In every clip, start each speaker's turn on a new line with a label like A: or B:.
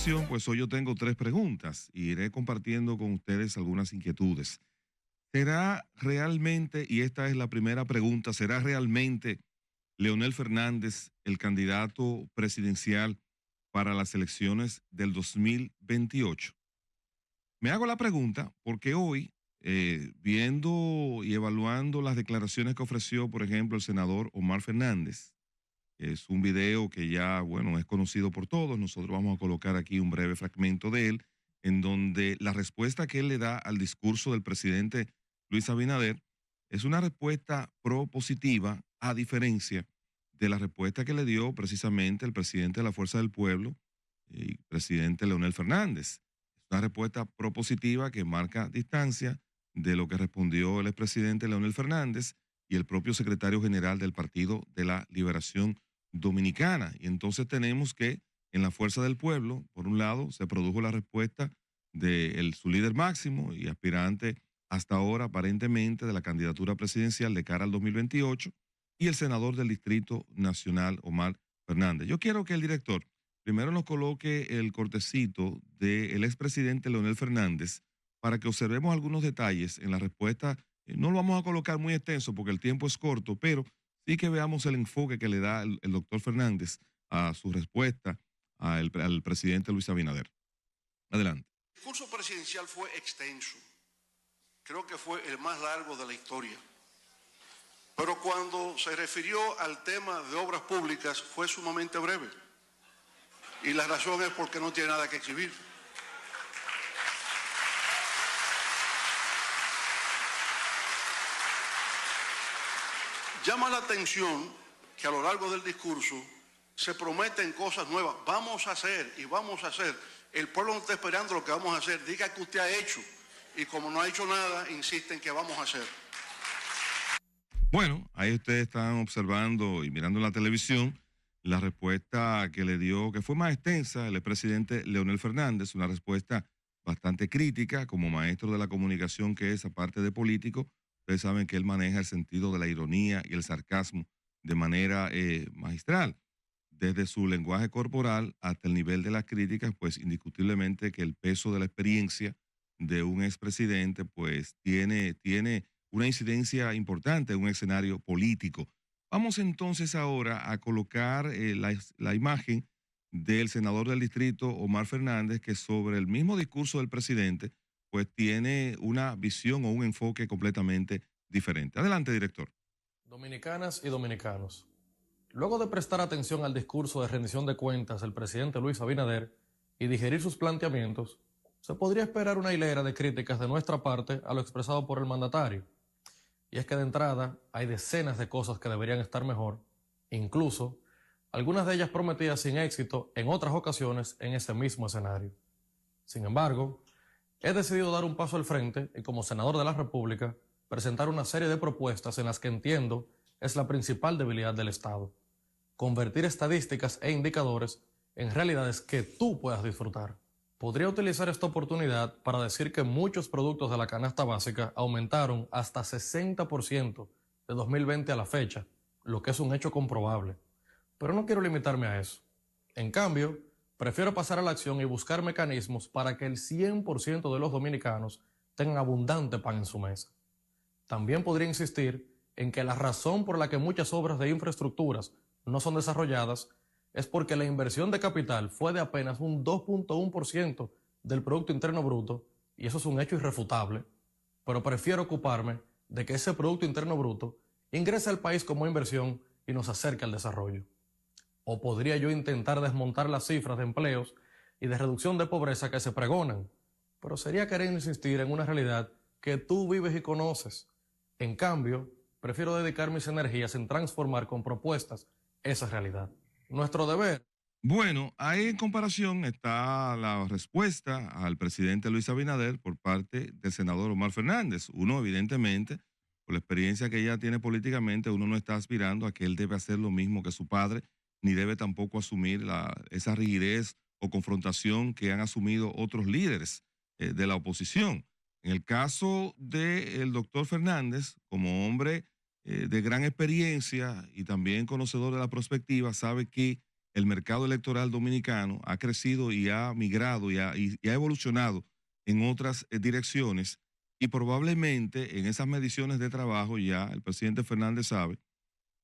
A: ocasión, pues hoy yo tengo 3 preguntas y iré compartiendo con ustedes algunas inquietudes. ¿Será realmente, y esta es la primera pregunta, será realmente Leonel Fernández el candidato presidencial para las elecciones del 2028? Me hago la pregunta porque hoy, viendo y evaluando las declaraciones que ofreció, por ejemplo, el senador Omar Fernández, es un video que ya, bueno, es conocido por todos. Nosotros vamos a colocar aquí un breve fragmento de él, en donde la respuesta que él le da al discurso del presidente Luis Abinader es una respuesta propositiva, a diferencia de la respuesta que le dio precisamente el presidente de la Fuerza del Pueblo y presidente Leonel Fernández. Es una respuesta propositiva que marca distancia de lo que respondió el expresidente Leonel Fernández y el propio secretario general del Partido de la Liberación Dominicana. Y entonces tenemos que en la Fuerza del Pueblo, por un lado, se produjo la respuesta de su líder máximo y aspirante hasta ahora aparentemente de la candidatura presidencial de cara al 2028 y el senador del Distrito Nacional, Omar Fernández. Yo quiero que el director primero nos coloque el cortecito del expresidente Leonel Fernández para que observemos algunos detalles en la respuesta. No lo vamos a colocar muy extenso porque el tiempo es corto, pero sí que veamos el enfoque que le da el doctor Fernández a su respuesta al presidente Luis Abinader. Adelante.
B: El discurso presidencial fue extenso. Creo que fue el más largo de la historia. Pero cuando se refirió al tema de obras públicas fue sumamente breve. Y la razón es porque no tiene nada que exhibir. Llama la atención que a lo largo del discurso se prometen cosas nuevas. Vamos a hacer y vamos a hacer. El pueblo no está esperando lo que vamos a hacer. Diga que usted ha hecho. Y como no ha hecho nada, insiste en que vamos a hacer.
A: Bueno, ahí ustedes están observando y mirando en la televisión la respuesta que le dio, que fue más extensa, el expresidente Leonel Fernández, una respuesta bastante crítica como maestro de la comunicación que es, aparte de político. Ustedes saben que él maneja el sentido de la ironía y el sarcasmo de manera magistral. Desde su lenguaje corporal hasta el nivel de las críticas, pues indiscutiblemente que el peso de la experiencia de un expresidente, pues tiene una incidencia importante en un escenario político. Vamos entonces ahora a colocar la imagen del senador del distrito, Omar Fernández, que sobre el mismo discurso del presidente, pues tiene una visión o un enfoque completamente diferente. Adelante, director.
C: Dominicanas y dominicanos, luego de prestar atención al discurso de rendición de cuentas del presidente Luis Abinader y digerir sus planteamientos, se podría esperar una hilera de críticas de nuestra parte a lo expresado por el mandatario. Y es que de entrada hay decenas de cosas que deberían estar mejor, incluso algunas de ellas prometidas sin éxito en otras ocasiones en ese mismo escenario. Sin embargo, he decidido dar un paso al frente y como senador de la República presentar una serie de propuestas en las que entiendo es la principal debilidad del Estado: convertir estadísticas e indicadores en realidades que tú puedas disfrutar. Podría utilizar esta oportunidad para decir que muchos productos de la canasta básica aumentaron hasta 60% de 2020 a la fecha, lo que es un hecho comprobable. Pero no quiero limitarme a eso. En cambio, prefiero pasar a la acción y buscar mecanismos para que el 100% de los dominicanos tengan abundante pan en su mesa. También podría insistir en que la razón por la que muchas obras de infraestructuras no son desarrolladas es porque la inversión de capital fue de apenas un 2.1% del Producto Interno Bruto, y eso es un hecho irrefutable, pero prefiero ocuparme de que ese Producto Interno Bruto ingrese al país como inversión y nos acerque al desarrollo. O podría yo intentar desmontar las cifras de empleos y de reducción de pobreza que se pregonan, pero sería querer insistir en una realidad que tú vives y conoces. En cambio, prefiero dedicar mis energías en transformar con propuestas esa realidad. Nuestro deber.
A: Bueno, ahí en comparación está la respuesta al presidente Luis Abinader por parte del senador Omar Fernández. Uno, evidentemente, por la experiencia que ella tiene políticamente, uno no está aspirando a que él debe hacer lo mismo que su padre, ni debe tampoco asumir esa rigidez o confrontación que han asumido otros líderes de la oposición. En el caso del doctor Fernández, como hombre de gran experiencia y también conocedor de la perspectiva, sabe que el mercado electoral dominicano ha crecido y ha migrado y ha evolucionado en otras direcciones, y probablemente en esas mediciones de trabajo ya el presidente Fernández sabe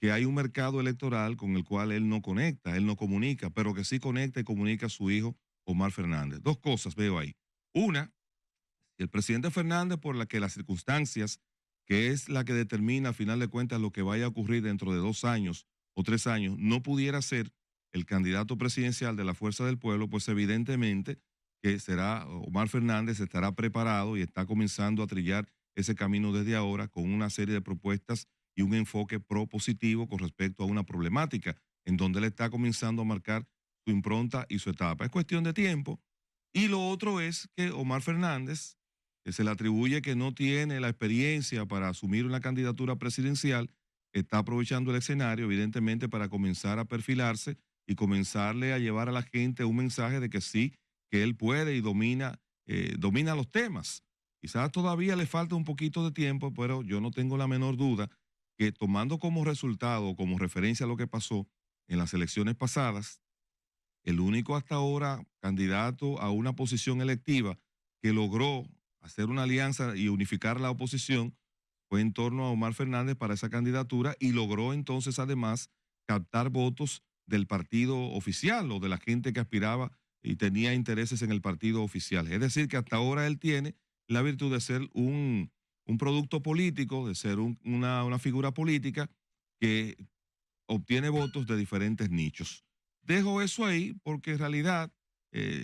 A: que hay un mercado electoral con el cual él no conecta, él no comunica, pero que sí conecta y comunica a su hijo Omar Fernández. Dos cosas veo ahí. Una, el presidente Fernández, por la que las circunstancias, que es la que determina a final de cuentas lo que vaya a ocurrir dentro de 2 años o 3 años, no pudiera ser el candidato presidencial de la Fuerza del Pueblo, pues evidentemente que será Omar Fernández, estará preparado y está comenzando a trillar ese camino desde ahora con una serie de propuestas y un enfoque propositivo con respecto a una problemática en donde él está comenzando a marcar su impronta y su etapa. Es cuestión de tiempo. Y lo otro es que Omar Fernández, que se le atribuye que no tiene la experiencia para asumir una candidatura presidencial, está aprovechando el escenario, evidentemente, para comenzar a perfilarse y comenzarle a llevar a la gente un mensaje de que sí, que él puede y domina los temas. Quizás todavía le falta un poquito de tiempo, pero yo no tengo la menor duda que tomando como resultado, como referencia a lo que pasó en las elecciones pasadas, el único hasta ahora candidato a una posición electiva que logró hacer una alianza y unificar la oposición fue en torno a Omar Fernández para esa candidatura, y logró entonces además captar votos del partido oficial o de la gente que aspiraba y tenía intereses en el partido oficial. Es decir, que hasta ahora él tiene la virtud de ser un producto político, de ser una figura política que obtiene votos de diferentes nichos. Dejo eso ahí porque en realidad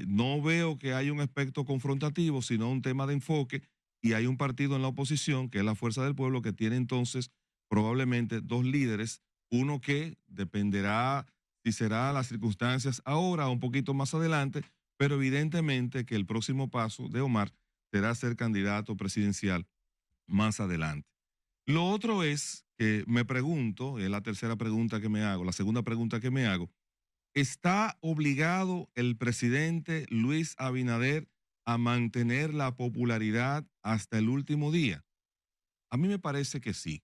A: no veo que haya un aspecto confrontativo, sino un tema de enfoque, y hay un partido en la oposición, que es la Fuerza del Pueblo, que tiene entonces probablemente dos líderes, uno que dependerá si será las circunstancias ahora o un poquito más adelante, pero evidentemente que el próximo paso de Omar será ser candidato presidencial más adelante. Lo otro es que me pregunto, es la tercera pregunta que me hago, la segunda pregunta que me hago: ¿está obligado el presidente Luis Abinader a mantener la popularidad hasta el último día? A mí me parece que sí,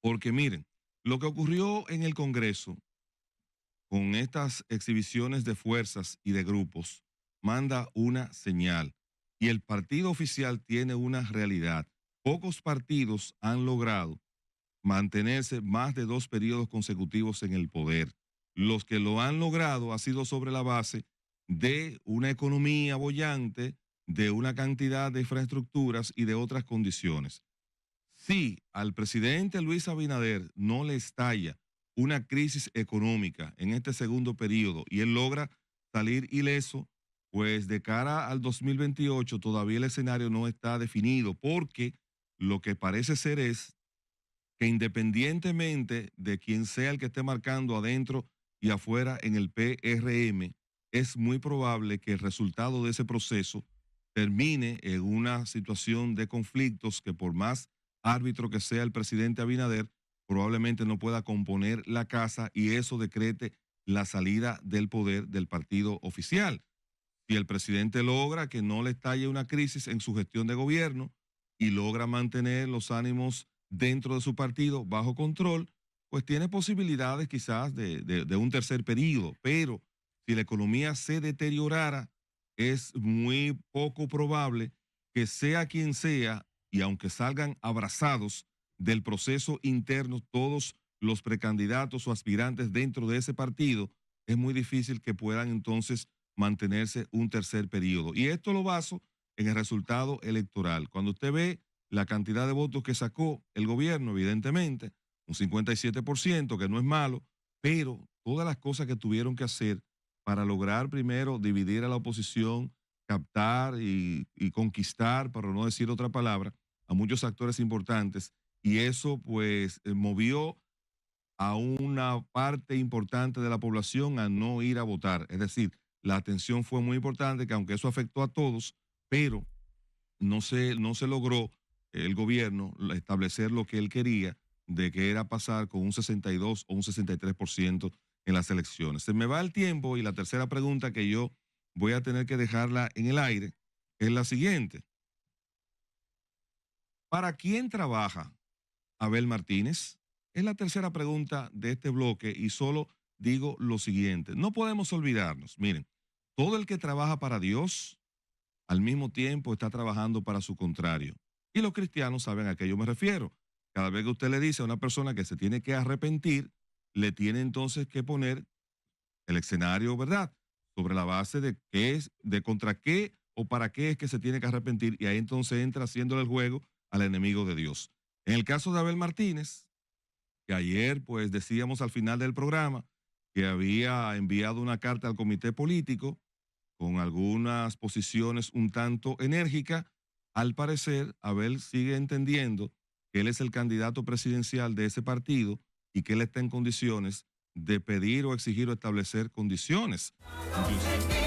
A: porque miren, lo que ocurrió en el Congreso con estas exhibiciones de fuerzas y de grupos manda una señal, y el partido oficial tiene una realidad. Pocos partidos han logrado mantenerse más de 2 periodos consecutivos en el poder. Los que lo han logrado ha sido sobre la base de una economía boyante, de una cantidad de infraestructuras y de otras condiciones. Si al presidente Luis Abinader no le estalla una crisis económica en este segundo periodo y él logra salir ileso, pues de cara al 2028 todavía el escenario no está definido, porque lo que parece ser es que independientemente de quién sea el que esté marcando adentro y afuera en el PRM, es muy probable que el resultado de ese proceso termine en una situación de conflictos que, por más árbitro que sea el presidente Abinader, probablemente no pueda componer la casa, y eso decrete la salida del poder del partido oficial. Si el presidente logra que no le estalle una crisis en su gestión de gobierno y logra mantener los ánimos dentro de su partido bajo control, pues tiene posibilidades quizás de un tercer periodo. Pero si la economía se deteriorara, es muy poco probable que sea quien sea, y aunque salgan abrazados del proceso interno todos los precandidatos o aspirantes dentro de ese partido, es muy difícil que puedan entonces mantenerse un tercer periodo. Y esto lo baso en el resultado electoral. Cuando usted ve la cantidad de votos que sacó el gobierno, evidentemente, un 57%, que no es malo, pero todas las cosas que tuvieron que hacer para lograr primero dividir a la oposición, captar y conquistar, para no decir otra palabra, a muchos actores importantes, y eso pues movió a una parte importante de la población a no ir a votar. Es decir, la atención fue muy importante, que aunque eso afectó a todos, pero no se logró el gobierno establecer lo que él quería, de que era pasar con un 62 o un 63% en las elecciones. Se me va el tiempo, y la tercera pregunta, que yo voy a tener que dejarla en el aire, es la siguiente. ¿Para quién trabaja Abel Martínez? Es la tercera pregunta de este bloque, y solo digo lo siguiente, no podemos olvidarnos, miren, todo el que trabaja para Dios, al mismo tiempo está trabajando para su contrario. Y los cristianos saben a qué yo me refiero. Cada vez que usted le dice a una persona que se tiene que arrepentir, le tiene entonces que poner el escenario, ¿verdad? Sobre la base de qué es, de contra qué o para qué es que se tiene que arrepentir, y ahí entonces entra haciéndole el juego al enemigo de Dios. En el caso de Abel Martínez, que ayer pues decíamos al final del programa que había enviado una carta al comité político con algunas posiciones un tanto enérgicas, al parecer Abel sigue entendiendo que él es el candidato presidencial de ese partido y que él está en condiciones de pedir o exigir o establecer condiciones. Inclusive